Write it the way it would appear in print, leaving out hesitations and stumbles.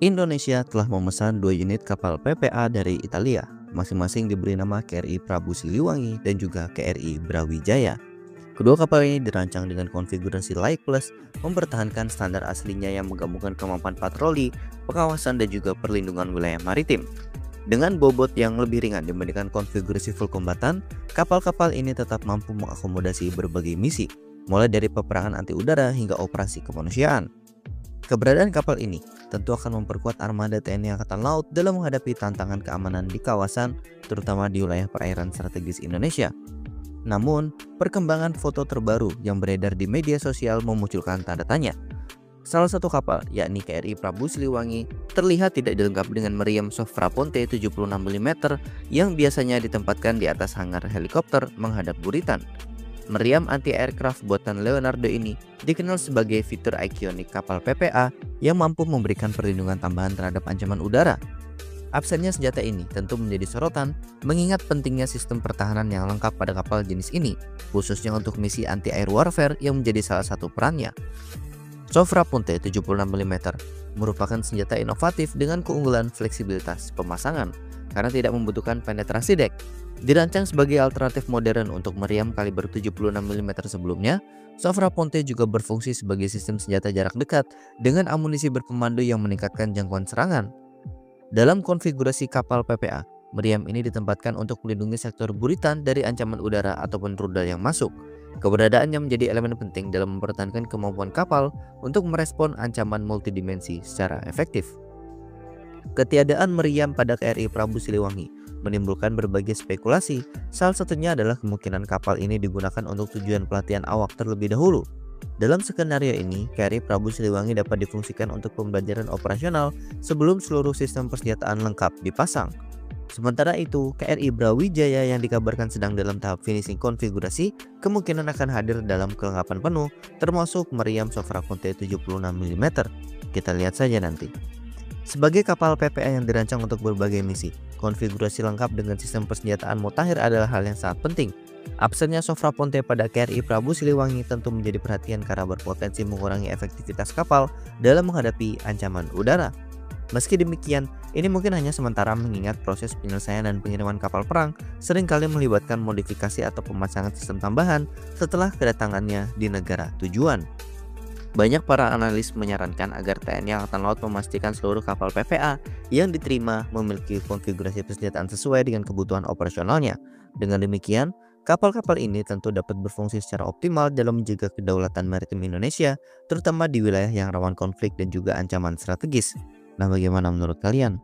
Indonesia telah memesan 2 unit kapal PPA dari Italia, masing-masing diberi nama KRI Prabu Siliwangi dan juga KRI Brawijaya. Kedua kapal ini dirancang dengan konfigurasi Light Plus, mempertahankan standar aslinya yang menggabungkan kemampuan patroli, pengawasan dan juga perlindungan wilayah maritim. Dengan bobot yang lebih ringan dibandingkan konfigurasi full kombatan, kapal-kapal ini tetap mampu mengakomodasi berbagai misi, mulai dari peperangan anti udara hingga operasi kemanusiaan. Keberadaan kapal ini tentu akan memperkuat armada TNI Angkatan Laut dalam menghadapi tantangan keamanan di kawasan, terutama di wilayah perairan strategis Indonesia. Namun, perkembangan foto terbaru yang beredar di media sosial memunculkan tanda tanya. Salah satu kapal, yakni KRI Prabu Siliwangi, terlihat tidak dilengkapi dengan meriam Sofra Ponte 76 mm yang biasanya ditempatkan di atas hangar helikopter menghadap buritan. Meriam anti-aircraft buatan Leonardo ini dikenal sebagai fitur ikonik kapal PPA yang mampu memberikan perlindungan tambahan terhadap ancaman udara. Absennya senjata ini tentu menjadi sorotan, mengingat pentingnya sistem pertahanan yang lengkap pada kapal jenis ini, khususnya untuk misi anti-air warfare yang menjadi salah satu perannya. Sofra Ponte 76 mm merupakan senjata inovatif dengan keunggulan fleksibilitas pemasangan karena tidak membutuhkan penetrasi dek. Dirancang sebagai alternatif modern untuk meriam kaliber 76 mm sebelumnya, Sofra Ponte juga berfungsi sebagai sistem senjata jarak dekat dengan amunisi berpemandu yang meningkatkan jangkauan serangan. Dalam konfigurasi kapal PPA, meriam ini ditempatkan untuk melindungi sektor buritan dari ancaman udara ataupun rudal yang masuk. Keberadaannya menjadi elemen penting dalam mempertahankan kemampuan kapal untuk merespon ancaman multidimensi secara efektif. Ketiadaan meriam pada KRI Prabu Siliwangi menimbulkan berbagai spekulasi, salah satunya adalah kemungkinan kapal ini digunakan untuk tujuan pelatihan awak terlebih dahulu. Dalam skenario ini, KRI Prabu Siliwangi dapat difungsikan untuk pembelajaran operasional sebelum seluruh sistem persenjataan lengkap dipasang. Sementara itu, KRI Brawijaya yang dikabarkan sedang dalam tahap finishing konfigurasi kemungkinan akan hadir dalam kelengkapan penuh, termasuk meriam Sofra Ponte 76 mm. Kita lihat saja nanti. Sebagai kapal PPA yang dirancang untuk berbagai misi, konfigurasi lengkap dengan sistem persenjataan mutakhir adalah hal yang sangat penting. Absennya Sofra Ponte pada KRI Prabu Siliwangi tentu menjadi perhatian karena berpotensi mengurangi efektivitas kapal dalam menghadapi ancaman udara. Meski demikian, ini mungkin hanya sementara mengingat proses penyelesaian dan pengiriman kapal perang seringkali melibatkan modifikasi atau pemasangan sistem tambahan setelah kedatangannya di negara tujuan. Banyak para analis menyarankan agar TNI Angkatan Laut memastikan seluruh kapal PPA yang diterima memiliki konfigurasi persenjataan sesuai dengan kebutuhan operasionalnya. Dengan demikian, kapal-kapal ini tentu dapat berfungsi secara optimal dalam menjaga kedaulatan maritim Indonesia, terutama di wilayah yang rawan konflik dan juga ancaman strategis. Nah, bagaimana menurut kalian?